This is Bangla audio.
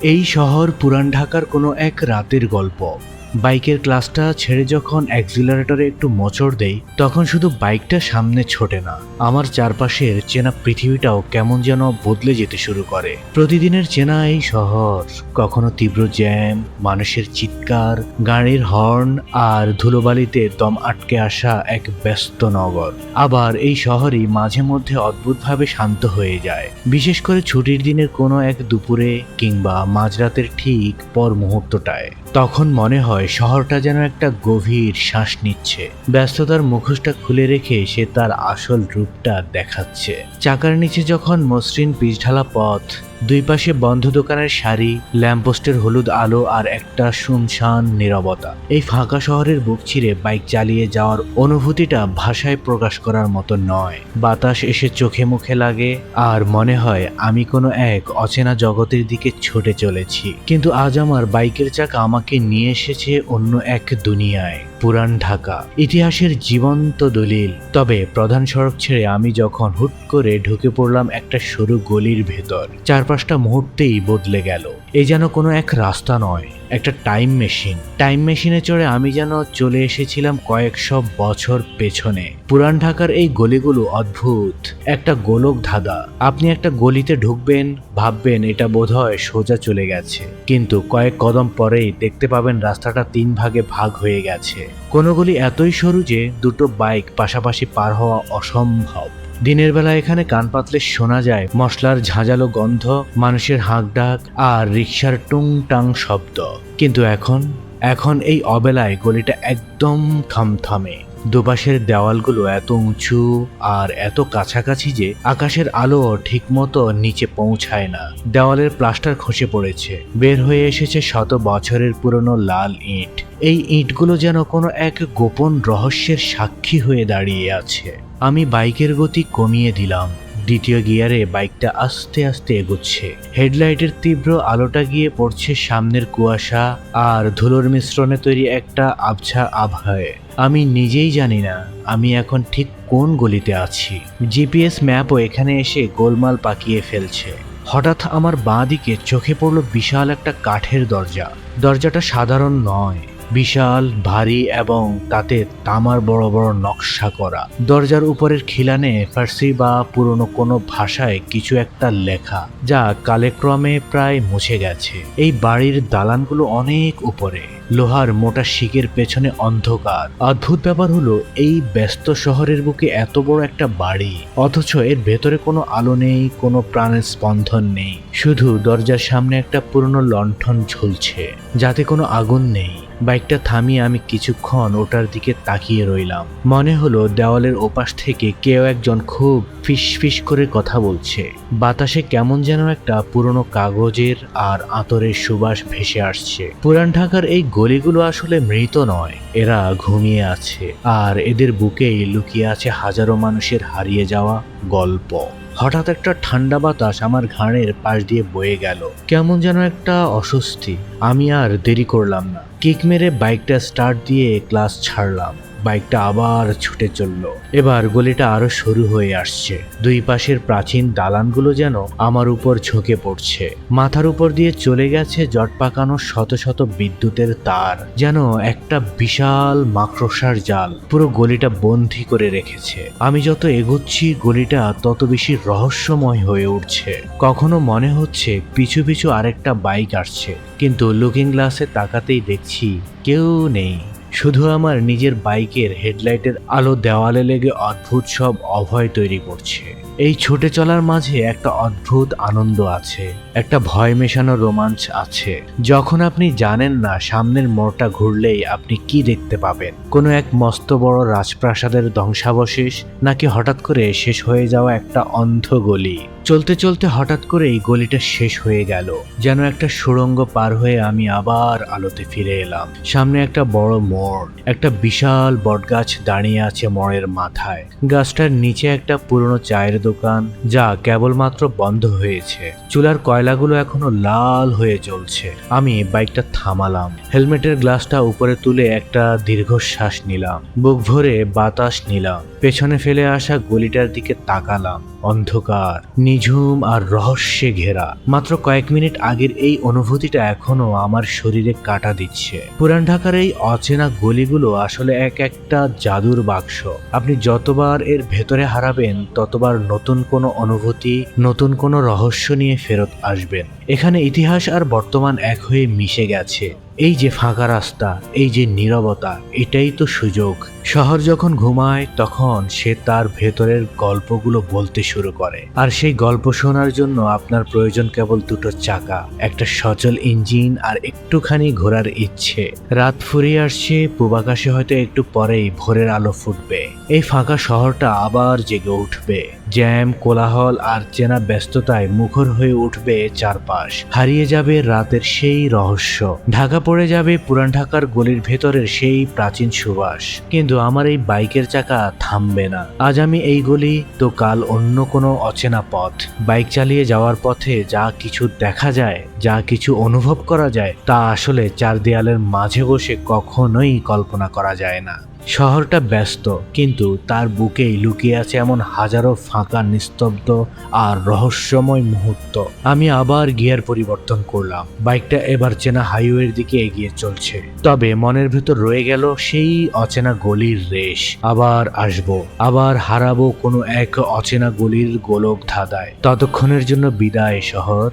এই শহর পুরান ঢাকার কোনো এক রাতের গল্প। বাইকের ক্লাসটা ছেড়ে যখন অ্যাক্সিলারেটরে একটু মোচড় দেই, তখন শুধু বাইকটা সামনে ছোটে না, আমার চারপাশের চেনা পৃথিবীটাও কেমন যেন বদলে যেতে শুরু করে। প্রতিদিনের চেনা এই শহর, কখনো তীব্র জ্যাম, মানুষের চিৎকার, গাড়ির হর্ন আর ধুলোবালিতে দম আটকে আসা এক ব্যস্ত নগর। আবার এই শহরই মাঝে মধ্যে অদ্ভুতভাবে শান্ত হয়ে যায়, বিশেষ করে ছুটির দিনের কোনো এক দুপুরে কিংবা মাঝরাতের ঠিক পর মুহূর্তটায়। তখন মনে হয় শহরটা যেন একটা গভীর শ্বাস নিচ্ছে, ব্যস্ততার মুখোশটা খুলে রেখে সে তার আসল রূপটা দেখাচ্ছে। চাকার নিচে যখন মসৃণ পিচঢালা পথ, দুই পাশে বন্ধ দোকানের সারি, ল্যাম্পপোস্টের হলুদ আলো আর একটা শুনশান নীরবতা, এই ফাঁকা শহরের বুক চিরে বাইক চালিয়ে যাওয়ার অনুভূতিটা ভাষায় প্রকাশ করার মতো নয়। বাতাস এসে চোখে মুখে লাগে আর মনে হয় আমি কোনো এক অচেনা জগতের দিকে ছুটে চলেছি। কিন্তু আজ আমার বাইকের চাকা আমাকে নিয়ে এসেছে অন্য এক দুনিয়ায়, পুরান ঢাকা, ইতিহাসের জীবন্ত দলিল। তবে প্রধান সড়ক ছেড়ে আমি যখন হুট করে ঢুকে পড়লাম একটা সরু গলির ভেতর, চারপাশটা মুহূর্তেই বদলে গেল। এ যেন কোনো এক রাস্তা নয়, একটা টাইম মেশিন। টাইম মেশিনে চড়ে আমি যেন চলে এসেছিলাম কয়েকশো বছর পেছনে। পুরান ঢাকার এই গলিগুলো অদ্ভুত, একটা গোলক ধাঁধা। আপনি একটা গলিতে ঢুকবেন, ভাববেন এটা বোধহয় সোজা চলে গেছে, কিন্তু কয়েক কদম পরেই দেখতে পাবেন রাস্তাটা 3 ভাগে ভাগ হয়ে গেছে। কোনো গলি এতই সরু যে দুটো বাইক পাশাপাশি পার হওয়া অসম্ভব। দিনের বেলা এখানে কান পাতলে শোনা যায় মশলার ঝাঁঝালো গন্ধ, মানুষের হাঁকডাক আর রিকশার টুংটাং শব্দ। কিন্তু এখন এই অবেলায় গলিটা একদম থমথমে। দুপাশের দেওয়ালগুলো এত উঁচু আর এত কাছাকাছি যে আকাশের আলো ঠিকমতো নিচে পৌঁছায় না। দেওয়ালের প্লাস্টার খসে পড়েছে, বের হয়ে এসেছে শত বছরের পুরনো লাল ইট। এই ইটগুলো যেন কোনো এক গোপন রহস্যের সাক্ষী হয়ে দাঁড়িয়ে আছে। আমি বাইকের গতি কমিয়ে দিলাম। দ্বিতীয় গিয়ারে বাইকটা আস্তে আস্তে এগোচ্ছে। হেডলাইটের তীব্র আলোটা গিয়ে পড়ছে সামনের কুয়াশা আর ধুলোর মিশ্রণে তৈরি একটা আবছা আবহাওয়ায়। আমি নিজেই জানি না আমি এখন ঠিক কোন গলিতে আছি। জিপিএস ম্যাপও এখানে এসে গোলমাল পাকিয়ে ফেলছে। হঠাৎ আমার বাঁ দিকে চোখে পড়ল বিশাল একটা কাঠের দরজা। দরজাটা সাধারণ নয়, বিশাল, ভারী এবং তাতে তামার বড় বড় নকশা করা। দরজার উপরের খিলানে ফার্সি বা পুরনো কোনো ভাষায় কিছু একটা লেখা, যা কালেক্রমে প্রায় মুছে গেছে। এই বাড়ির দালানগুলো অনেক উপরে, লোহার মোটা শিকের পেছনে অন্ধকার। অদ্ভুত ব্যাপার হলো, এই ব্যস্ত শহরের বুকে এত বড় একটা বাড়ি, অথচ এর ভেতরে কোনো আলো নেই, কোনো প্রাণের স্পন্দন নেই। শুধু দরজার সামনে একটা পুরনো লণ্ঠন ঝুলছে, যাতে কোনো আগুন নেই। বাইকটা থামিয়ে আমি কিছুক্ষণ ওটার দিকে তাকিয়ে রইলাম। মনে হলো দেওয়ালের ওপাশ থেকে কেউ একজন খুব ফিসফিস করে কথা বলছে। বাতাসে কেমন যেন একটা পুরনো কাগজের আর আতরের সুবাস ভেসে আসছে। পুরান ঢাকার এই গলিগুলো আসলে মৃত নয়, এরা ঘুমিয়ে আছে, আর এদের বুকেই লুকিয়ে আছে হাজারো মানুষের হারিয়ে যাওয়া গল্প। হঠাৎ একটা ঠান্ডা বাতাস আমার ঘাড়ের পাশ দিয়ে বয়ে গেল, কেমন যেন একটা অস্বস্তি। আমি আর দেরি করলাম না, কিক মেরে বাইকটা স্টার্ট দিয়ে ক্লাস ছাড়লাম। বাইকটা আবার ছুটে চলল। এবার গলিটা আরো সরু হয়ে আসছে। দুই পাশের প্রাচীন দালানগুলো যেন আমার উপর ঝুঁকে পড়ছে। মাথার উপর দিয়ে চলে গেছে জট পাকানো শত শত বিদ্যুতের তার, যেন একটা বিশাল মাকড়সার জাল পুরো গলিটা বন্দী করে রেখেছে। আমি যত এগোচ্ছি গলিটা তত বেশি রহস্যময় হয়ে উঠছে। কখনো মনে হচ্ছে পিছু পিছু আরেকটা বাইক আসছে, কিন্তু লুকিং গ্লাসে তাকাতেই দেখছি কেউ নেই। শুধু আমার নিজের বাইকের হেডলাইটের আলো দেওয়ালে লেগে অদ্ভুত সব অভয় তৈরি করছে। এই ছুটে চলার মাঝে একটা অদ্ভুত আনন্দ আছে, একটা ভয় মেশানো রোমাঞ্চ আছে। যখন আপনি জানেন না সামনের মোড়টা ঘুরলেই আপনি কি দেখতে পাবেন, কোনো এক মস্ত বড় রাজপ্রাসাদের ধ্বংসাবশেষ, নাকি হঠাৎ করে শেষ হয়ে যাওয়া একটা অন্ধ গলি। চলতে চলতে হঠাৎ করে এই গলিটা শেষ হয়ে গেল, যেন একটা সুড়ঙ্গ পার হয়ে আমি আবার আলোতে ফিরে এলাম। সামনে একটা বড় মোড়, একটা বিশাল বটগাছ দাঁড়িয়ে আছে মোড়ের মাথায়। গাছটার নিচে একটা পুরনো চায়ের দোকান, যা কেবলমাত্র বন্ধ হয়েছে। চুলার কয়লাগুলো এখনো লাল হয়ে জ্বলছে। আমি বাইকটা থামালাম, হেলমেটের গ্লাসটা উপরে তুলে একটা দীর্ঘশ্বাস নিলাম, বুক ভরে বাতাস নিলাম, পেছনে ফেলে আসা গলিটার দিকে তাকালাম। অন্ধকার, নিঝুম আর রহস্যে ঘেরা। মাত্র কয়েক মিনিট আগের এই অনুভূতিটা এখনো আমার শরীরে কাটা দিচ্ছে। পুরান ঢাকার এই অচেনা গলিগুলো আসলে এক একটা জাদুর বাক্স। আপনি যতবার এর ভেতরে হারাবেন ততবার নতুন কোনো অনুভূতি, নতুন কোনো রহস্য নিয়ে ফেরত আসবেন। এখানে ইতিহাস আর বর্তমান এক হয়ে মিশে গেছে। এই যে ফাঁকা রাস্তা, এই যে নীরবতা, এটাই তো সুযোগ। শহর যখন ঘুমায় তখন সে তার ভেতরের গল্পগুলো বলতে শুরু করে, আর সেই গল্প শোনার জন্য আপনার প্রয়োজন কেবল দুটো চাকা, একটা সচল ইঞ্জিন আর একটুখানি ঘোরার ইচ্ছে। রাত ফুরিয়ে আসছে, পূবাকাশে হয়তো একটু পরেই ভোরের আলো ফুটবে। এই ফাঁকা শহরটা আবার জেগে উঠবে। জ্যাম, কোলাহল আর চেনা ব্যস্ততায় মুখর হয়ে উঠবে চারপাশ। হারিয়ে যাবে রাতের সেই রহস্য। ঢাকা পড়ে যাবে পুরান ঢাকার গলির ভেতরের সেই প্রাচীন সুবাস। কিন্তু আমার এই বাইকের চাকা থামবে না। আজ আমি এই গলি, তো কাল অন্য কোনো অচেনা পথ। বাইক চালিয়ে যাওয়ার পথে যা কিছু দেখা যায়, যা কিছু অনুভব করা যায়, তা আসলে চার দেয়ালের মাঝে বসে কখনোই কল্পনা করা যায় না। শহরটা ব্যস্ত, কিন্তু তার বুকেই লুকিয়ে আছে এমন হাজারো ফাঁকা, নিস্তব্ধ আর রহস্যময় মুহূর্ত। আমি আবার গিয়ার পরিবর্তন করলাম। বাইকটা এবার চেনা হাইওয়ের দিকে এগিয়ে চলছে। তবে মনের ভেতর রয়ে গেল সেই অচেনা গলির রেশ। আবার আসবো, আবার হারাবো কোনো এক অচেনা গলির গোলক ধাঁধায়। ততক্ষণের জন্য বিদায় শহর।